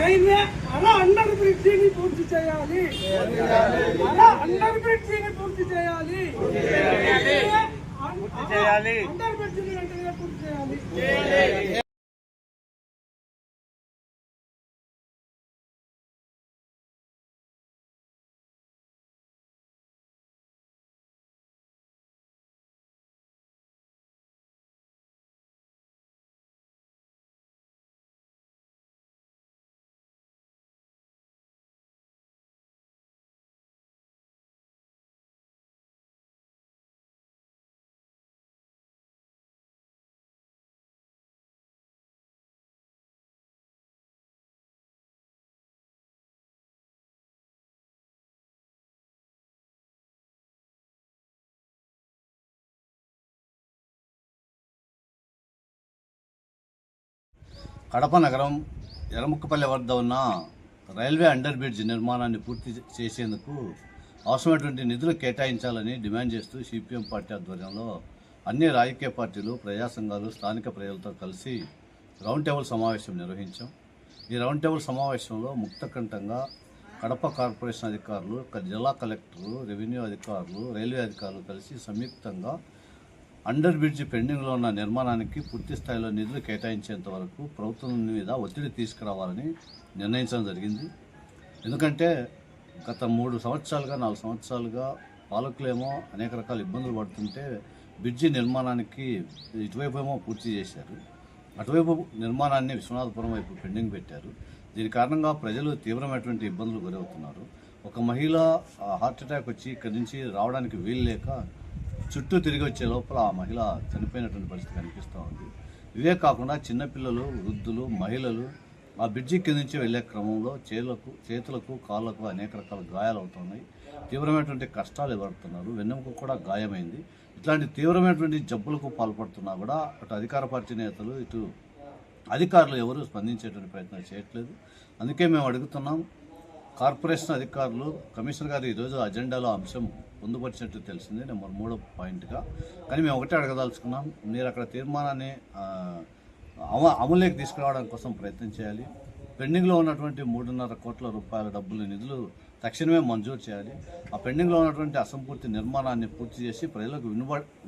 Railway under బ్రిడ్జిని పూర్తి చేయాలి. అండర్ బ్రిడ్జిని పూర్తి చేయాలి. అండర్ బ్రిడ్జిని వెంటనే పూర్తి చేయాలి. కడప నగరం ఎర్రముక్కపల్లి వద్ద ఉన్న రైల్వే అండర్ బ్రిడ్జ్ నిర్మాణాన్ని పూర్తి చేసేందుకు అవసరమైనటువంటి నిధులు కేటాయించాలని డిమాండ్ చేస్తూ సిపిఎం పార్టీ ఆధ్వర్యంలో అన్ని రాజకీయ పార్టీలు, ప్రజా సంఘాలు, స్థానిక ప్రజలతో కలిసి రౌండ్ టేబుల్ సమావేశం నిర్వహించాం. ఈ రౌండ్ టేబుల్ సమావేశంలో ముక్తకంఠంగా కడప కార్పొరేషన్ అధికారులు, జిల్లా కలెక్టర్లు, రెవెన్యూ అధికారులు, రైల్వే అధికారులు కలిసి సంయుక్తంగా అండర్ బ్రిడ్జ్ పెండింగ్లో ఉన్న నిర్మాణానికి పూర్తి స్థాయిలో నిధులు కేటాయించేంత వరకు ప్రభుత్వం మీద ఒత్తిడి తీసుకురావాలని నిర్ణయించడం జరిగింది. ఎందుకంటే గత 3 సంవత్సరాలుగా 4 సంవత్సరాలుగా పాలకులేమో అనేక రకాల ఇబ్బందులు పడుతుంటే బ్రిడ్జి నిర్మాణానికి ఇటువైపు ఏమో పూర్తి చేశారు, అటువైపు నిర్మాణాన్ని విశ్వనాథపురం వైపు పెండింగ్ పెట్టారు. దీని కారణంగా ప్రజలు తీవ్రమైనటువంటి ఇబ్బందులు గురవుతున్నారు. ఒక మహిళ హార్ట్ అటాక్ వచ్చి ఇక్కడి నుంచి రావడానికి వీలు లేక చుట్టూ తిరిగి వచ్చే లోపల ఆ మహిళ చనిపోయినటువంటి పరిస్థితి కనిపిస్తూ ఉంది. ఇవే కాకుండా చిన్నపిల్లలు, వృద్ధులు, మహిళలు ఆ బ్రిడ్జి కింద నుంచి వెళ్లే క్రమంలో చేతులకు, కాళ్ళకు అనేక రకాల గాయాలు అవుతున్నాయి. తీవ్రమైనటువంటి కష్టాలు ఎదుర్కొంటున్నారు. వెన్నెముక కూడా గాయమైంది. ఇట్లాంటి తీవ్రమైనటువంటి జబ్బులకు పాల్పడుతున్నా కూడా అటు అధికార పార్టీ నేతలు, ఇటు అధికారులు ఎవరు స్పందించేటువంటి ప్రయత్నం చేయట్లేదు. అందుకే మేము అడుగుతున్నాం, కార్పొరేషన్ అధికారులు, కమిషనర్ గారు ఈరోజు అజెండాలో అంశం పొందుపరిచినట్టు తెలిసింది నెంబర్ 3 పాయింట్గా. కానీ మేము ఒకటే అడగదలుచుకున్నాం, మీరు అక్కడ తీర్మానాన్ని అమలులోకి తీసుకురావడం కోసం ప్రయత్నం చేయాలి. పెండింగ్లో ఉన్నటువంటి 3.5 కోట్ల రూపాయల నిధులు తక్షణమే మంజూరు చేయాలి. ఆ పెండింగ్లో ఉన్నటువంటి అసంపూర్తి నిర్మాణాన్ని పూర్తి చేసి ప్రజలకు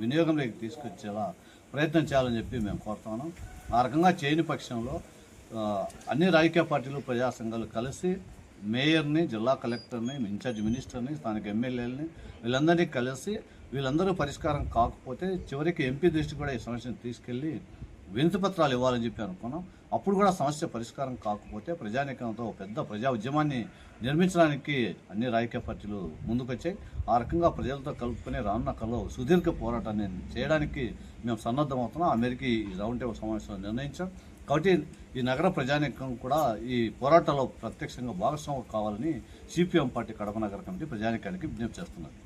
వినియోగంలోకి తీసుకొచ్చేలా ప్రయత్నం చేయాలని చెప్పి మేము కోరుతున్నాం. ఆ రకంగా చేయని పక్షంలో అన్ని రాజకీయ పార్టీలు, ప్రజా సంఘాలు కలిసి మేయర్ని, జిల్లా కలెక్టర్ని, ఇన్ఛార్జ్ మినిస్టర్ని, స్థానిక ఎమ్మెల్యేలని వీళ్ళందరినీ కలిసి వీళ్ళందరూ పరిష్కారం కాకపోతే చివరికి ఎంపీ దృష్టికి కూడా ఈ సమస్యను తీసుకెళ్లి వినతి పత్రాలు ఇవ్వాలని చెప్పి అనుకున్నాం. అప్పుడు కూడా సమస్య పరిష్కారం కాకపోతే ప్రజానీకంతో పెద్ద ప్రజా ఉద్యమాన్ని నిర్మించడానికి అన్ని రాజకీయ పార్టీలు ముందుకొచ్చాయి. ఆ రకంగా ప్రజలతో కలుపుకొని రానున్న కాలంలో సుదీర్ఘ పోరాటాన్ని చేయడానికి మేము సన్నద్ధమవుతున్నాం. అమెరికా ఈ రౌండ్ టేబుల్ సమావేశంలో నిర్ణయించాం. కాబట్టి ఈ నగర ప్రజానీకం కూడా ఈ పోరాటంలో ప్రత్యక్షంగా భాగస్వామ్యం కావాలని సిపిఎం పార్టీ కడప నగర కమిటీ ప్రజానీకానికి విజ్ఞప్తి చేస్తున్నారు.